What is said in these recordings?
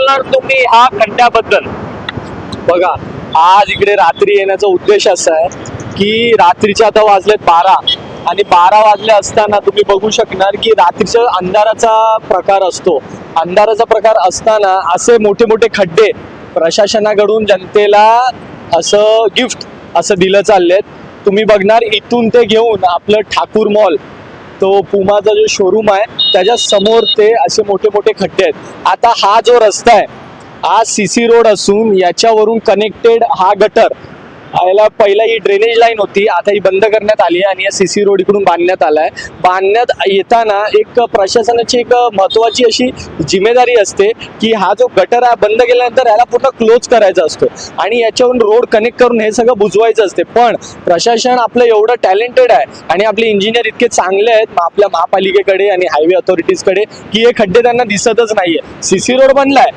म्हणणार तुम्ही हा खड्ड्याबद्दल? बघा, आज इकडे रात्री येण्याचा उद्देश असा आहे की रात्रीचे आता वाजलेत 12 आणि 12 वाजले असताना तुम्ही बघू शकणार की रात्रीच्या अंधाराचा प्रकार असतो. अंधाराचा प्रकार असताना असे मोठे मोठे खड्डे प्रशासनाकडून जनतेला असं गिफ्ट असं दिलं चाललेत. तुम्ही बघणार इथून ते घेऊन आपलं ठाकूर मॉल, तो पुमाचा जो शोरूम आहे त्याच्या समोर ते असे मोठे मोठे खड्डे आहेत. आता हा जो रस्ता आहे हा सीसी रोड असून याच्यावरून कनेक्टेड हा गटर, याला पहिला ही ड्रेनेज लाईन होती, आता ही बंद करण्यात आली आहे आणि या सीसी रोड इकडून बांधण्यात आलाय. बांधण्यात येताना एक प्रशासनाची एक महत्वाची अशी जिम्मेदारी असते की हा जो गटर आहे बंद केल्यानंतर याला पूर्ण क्लोज करायचा असतो आणि याच्यावरून रोड कनेक्ट करून हे सगळं बुजवायचं असते. पण प्रशासन आपलं एवढं टॅलेंटेड आहे आणि आपले इंजिनियर इतके चांगले आहेत आपल्या महापालिकेकडे आणि हायवे अथॉरिटीजकडे की हे खड्डे त्यांना दिसतच नाहीये. सीसी रोड बनलाय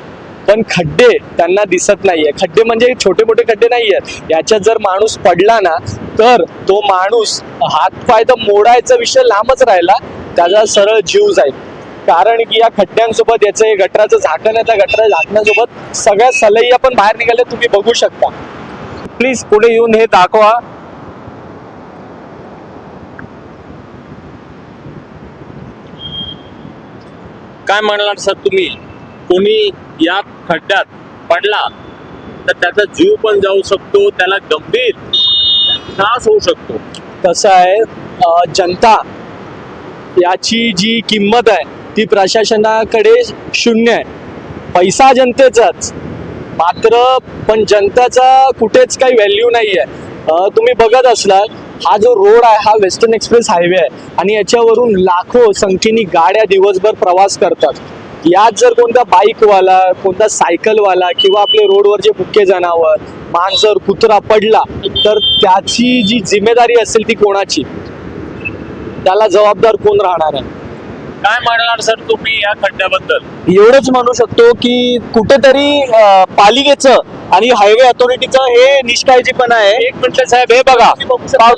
पण खड्डे त्यांना दिसत नाहीये. खड्डे म्हणजे छोटे मोठे खड्डे नाहीयेत. याच्यात जर माणूस पडला ना तर तो माणूस हातपाय तर मोडायचा विषय लांबच राहिला, त्याचा सरळ जीव जाईल. कारण की या खड्ड्यांसोबत याचं हे गटराचं झाकण आहे, त्या गटराच्या झाकणासोबत सगळ्या सलई पण बाहेर निघाल्या, तुम्ही बघू शकता. प्लीज पुढे येऊन हे दाखवा. काय म्हणणार सर तुम्ही? कोणी या खड्ड्यात पडला तर त्याचा जीव पण जाऊ शकतो, त्याला गंभीर त्रास होऊ शकतो. कसं आहे, जनता याची जी किंमत आहे ती प्रशासनाकडे शून्य आहे. पैसा जनतेचाच, मात्र पण जनताचा कुठेच काही व्हॅल्यू नाही आहे. तुम्ही बघत असलात हा जो रोड आहे हा वेस्टर्न एक्सप्रेस हायवे आहे आणि याच्यावरून लाखो संख्येने गाड्या दिवसभर प्रवास करतात. यात जर कोणता बाईकवाला, कोणता सायकलवाला किंवा आपले रोडवर जे मुख्य जनावर, मांजर, कुत्रा पडला तर त्याची जी जिम्मेदारी असेल ती कोणाची, त्याला जबाबदार कोण राहणार आहे? काय म्हणणार सर तुम्ही या खड्ड्याबद्दल? एवढंच म्हणू शकतो की कुठेतरी पालिकेचं आणि हायवे अथॉरिटीचं हे निष्काळजीपणा आहे. एक मिनिट साहेब, हे बघा,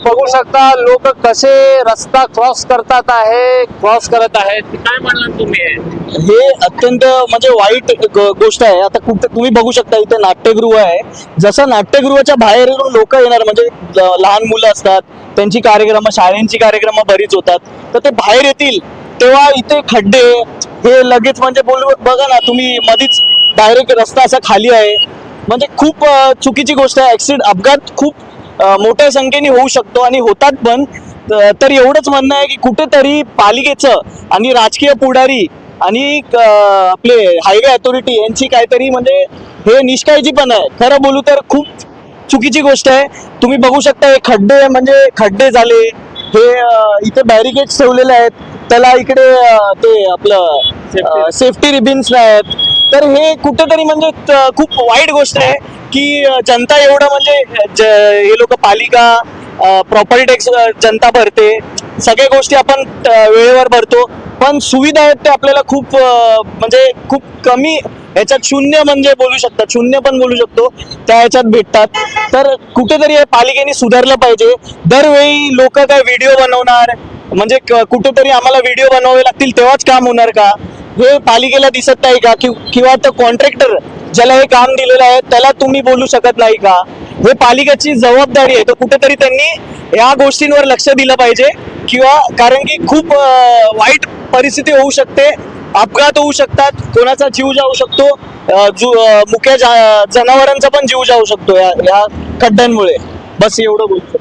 बघू शकता लोक कसे रस्ता क्रॉस करत आहेत. काय म्हणणार तुम्ही? हे अत्यंत म्हणजे वाईट गोष्ट आहे. आता कुठे तुम्ही बघू शकता इथे नाट्यगृह आहे, जसं नाट्यगृहाच्या बाहेर लोक येणार म्हणजे लहान मुलं असतात, त्यांची कार्यक्रम, शाळेंची कार्यक्रम बरीच होतात, तर ते बाहेर येतील तेव्हा इथे खड्डे हे लगेच म्हणजे बघा ना तुम्ही, मधीच डायरेक्ट रस्ता असा खाली आहे, म्हणजे खूप चुकीची गोष्ट आहे. ऍक्सिडेंट, अपघात खूप मोठ्या संख्येने होऊ शकतो आणि होतात पण. तर एवढंच म्हणणं आहे की कुठेतरी पालिकेचं आणि राजकीय पुढारी आणि आपले हायवे अथॉरिटी यांची काहीतरी म्हणजे हे निष्काळजीपणा आहे. खरं बोलू तर खूप चुकीची गोष्ट आहे. तुम्ही बघू शकता हे खड्डे म्हणजे खड्डे झाले, हे इथे बॅरिकेड्स ठेवलेले आहेत, त्याला इकडे ते आपलं सेफ्टी रिबिन्स आहेत. तर हे कुठेतरी म्हणजे खूप वाईट गोष्ट आहे की जनता एवढं म्हणजे हे लोक, पालिका, प्रॉपर्टी टॅक्स जनता भरते, सगळ्या गोष्टी आपण वेळेवर भरतो, पण सुविधा आहेत ते आपल्याला खूप म्हणजे खूप कमी ह्याच्यात शून्य म्हणजे बोलू शकतात, शून्य पण बोलू शकतो त्या ह्याच्यात भेटतात. तर कुठेतरी हे पालिकेने सुधारलं पाहिजे. दरवेळी लोक काय व्हिडिओ बनवणार, म्हणजे कुठेतरी आम्हाला व्हिडिओ बनवावे लागतील तेव्हाच काम होणार का? हे पालिकेला दिसत नाही का? किंवा तर कॉन्ट्रॅक्टर ज्याला हे काम दिलेलं आहे त्याला तुम्ही बोलू शकत नाही का? हे पालिकेची जबाबदारी आहे. तर कुठेतरी त्यांनी या गोष्टींवर लक्ष दिलं पाहिजे. किंवा कारण की खूप वाईट परिस्थिती होऊ शकते, अपघात होऊ शकतात, कोणाचा जीव जाऊ शकतो, मुख्य जनावरांचा पण जीव जाऊ शकतो या खड्ड्यांमुळे. बस एवढं बोलतो.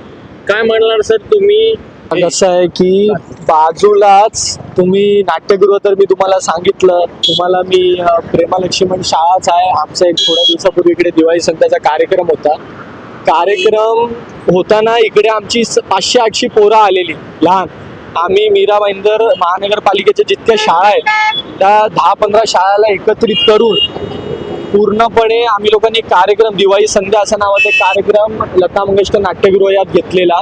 काय म्हणणार सर तुम्ही? कसं आहे की बाजूलाच तुम्ही नाट्यगृह, तर मी तुम्हाला सांगितलं, तुम्हाला मी प्रेमा लक्ष्मण शाळाच आहे. आमचा एक थोड्या दिवसापूर्वी इकडे दिवाळी संध्याचा कार्यक्रम होता. कार्यक्रम होताना इकडे आमची 500-800 पोरं आलेली लहान. आम्ही मीरा भाईंदर महानगरपालिकेच्या जितक्या शाळा आहेत त्या 10-15 शाळाला एकत्रित करून पूर्णपणे आम्ही लोकांनी कार्यक्रम, दिवाळी संध्या असा नावाचा कार्यक्रम लता मंगेशकर नाट्यगृह यात घेतलेला.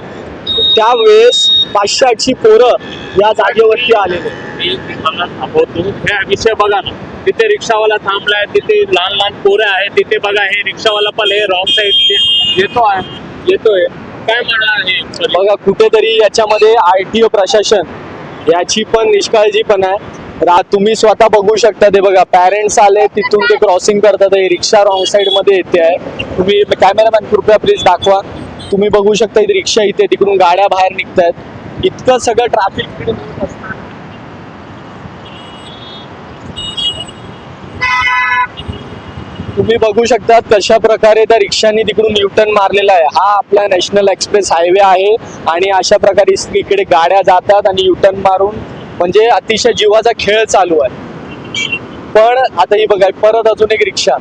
त्यावेळेस 500-800 पोरं या जागेवरती आलेले. हे विषय बघा ना, तिथे रिक्षावाला थांबलाय, तिथे लहान लहान पोरं आहेत, तिथे बघा हे रिक्षावाला पण हे रॉंग साईड येतोय. काय म्हणणार हे? बघा कुठेतरी याच्यामध्ये RTO प्रशासन याची पण निष्काळजीपणा आहे. तुम्ही स्वतः बघू शकता ते बघा पॅरेंट्स आले तिथून ते क्रॉसिंग करतात हे रिक्षा रॉंग साइड मध्ये येते आहे तुम्ही कॅमेरामॅन कृपया प्लीज दाखवा तुम्ही बघू शकता इथे रिक्षा इथे तिकडून गाड्या बाहेर निघतायत इतकं सगळं ट्रॅफिक तुम्ही बघू शकता कशा प्रकारे त्या रिक्षांनी तिकडून युटर्न मारलेला आहे हा आपला नॅशनल एक्सप्रेस हायवे आहे आणि अशा प्रकारे इकडे गाड्या जातात आणि युटर्न मारून म्हणजे अतिशय जीवाचा खेळ चालू आहे पण आता ही बघा परत अजून एक रिक्षा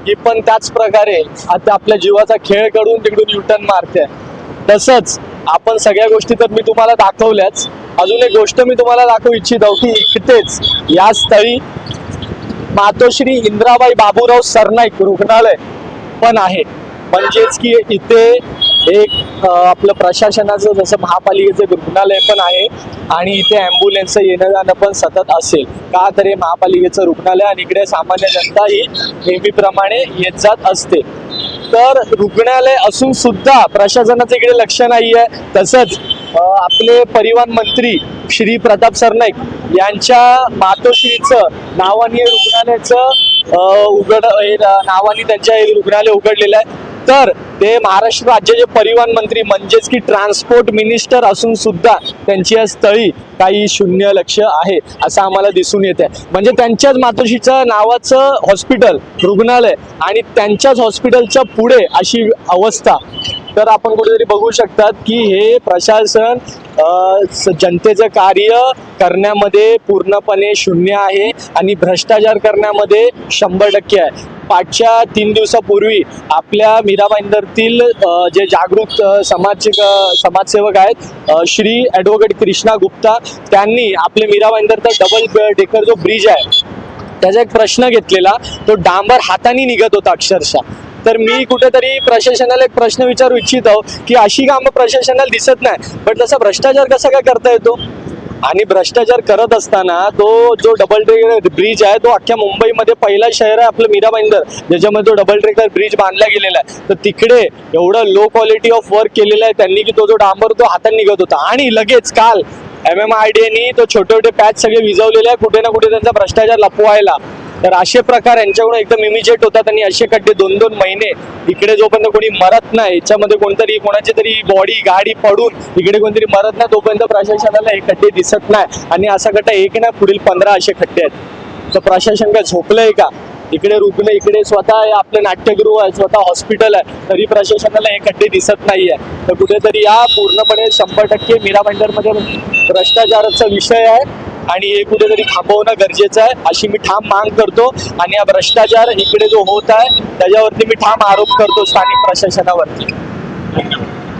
ही पण त्याच प्रकारे आता आपल्या जीवाचा खेळ करून तिकडून युटर्न मारते तसंच आपण सगळ्या गोष्टी तर मी तुम्हाला दाखवल्याच अजून एक गोष्ट मी तुम्हाला दाखवू इच्छित आहो की इकडेच या स्थळी मातोश्री इंद्राबाई बाबूराव सरनाईक रुग्णालय पण आहे म्हणजेच की इथे एक आपलं प्रशासनाचं जसं महापालिकेचं रुग्णालय पण आहे आणि इथे ॲम्ब्युलन्स येणं जाणं पण सतत असेल का तर हे महापालिकेचं रुग्णालय आणि इकडे सामान्य जनता ही नेहमीप्रमाणे येत जात असते तर रुग्णालय असून सुद्धा प्रशासनाचं इकडे लक्ष नाही आहे तसंच आपले परिवहन मंत्री श्री प्रताप सरनाईक यांच्या मातोश्रीचं नावाने रुग्णालयाचं नावाने त्यांच्या हे रुग्णालय उघडलेलं आहे तर ते महाराष्ट्र राज्याचे परिवहन मंत्री म्हणजेच की ट्रान्सपोर्ट मिनिस्टर असून सुद्धा त्यांची या स्थळी काही शून्य लक्ष आहे असं आम्हाला दिसून येते म्हणजे त्यांच्याच मातोश्रीचं नावाचं हॉस्पिटल रुग्णालय आणि त्यांच्याच हॉस्पिटलच्या पुढे अशी अवस्था तर आपण कुठेतरी बघू शकतात की हे प्रशासन जनतेचं कार्य करण्यामध्ये पूर्णपणे शून्य आहे आणि भ्रष्टाचार करण्यामध्ये 100% आहे पाठच्या 3 दिवसापूर्वी आपल्या मीरा भाईंदरतील जे जागृत समाजसेवक आहेत श्री ॲडव्होकेट कृष्णा गुप्ता त्यांनी आपले मीरा भाईंदरचा डबल डेकर जो ब्रिज आहे त्याचा एक प्रश्न घेतलेला तो डांबर हाताने निघत होता अक्षरशः तर मी कुठेतरी प्रशासनाला एक प्रश्न विचारू इच्छित आहो की अशी कामं प्रशासनाला दिसत नाही पण तसा भ्रष्टाचार कसा काय करता येतो आणि भ्रष्टाचार करत असताना तो जो डबल ट्रेकर ब्रिज आहे तो अख्ख्या मुंबईमध्ये पहिला शहर आहे आपलं मीरा भाईंदर ज्याच्यामध्ये तो डबल ट्रेकर ब्रिज बांधला गेलेला आहे तर तिकडे एवढं लो क्वालिटी ऑफ वर्क केलेलं आहे त्यांनी की तो जो डांबर तो हाताने निघत होता आणि लगेच काल MMRDA तो छोटे छोटे पॅच सगळे विजवलेले आहे कुठे ना कुठे त्यांचा भ्रष्टाचार लपवायला तर असे प्रकार यांच्याकडून एकदम इमिजिएट होतात आणि असे खड्डे 2-2 महिने इकडे जोपर्यंत कोणी मरत नाही याच्यामध्ये कोणतरी कोणाची तरी बॉडी गाडी पडून इकडे कोणतरी मरत नाही तोपर्यंत प्रशासनाला हे खड्डे दिसत नाही आणि असा खड्डा एक नाही पुढील 15 असे खड्डे आहेत तर प्रशासन काय झोपलंय का इकडे रुग्ण इकडे स्वतः आपलं नाट्यगृह आहे स्वतः हॉस्पिटल आहे तरी प्रशासनाला हे खड्डे दिसत नाहीये तर कुठेतरी या पूर्णपणे 100% मीरा भाईंदरमध्ये भ्रष्टाचाराचा विषय आहे आणि हे कुठेतरी थांबवणं गरजेचं आहे अशी मी ठाम मांग करतो आणि हा भ्रष्टाचार इकडे जो होत आहे त्याच्यावरती मी ठाम आरोप करतो स्थानिक प्रशासनावरती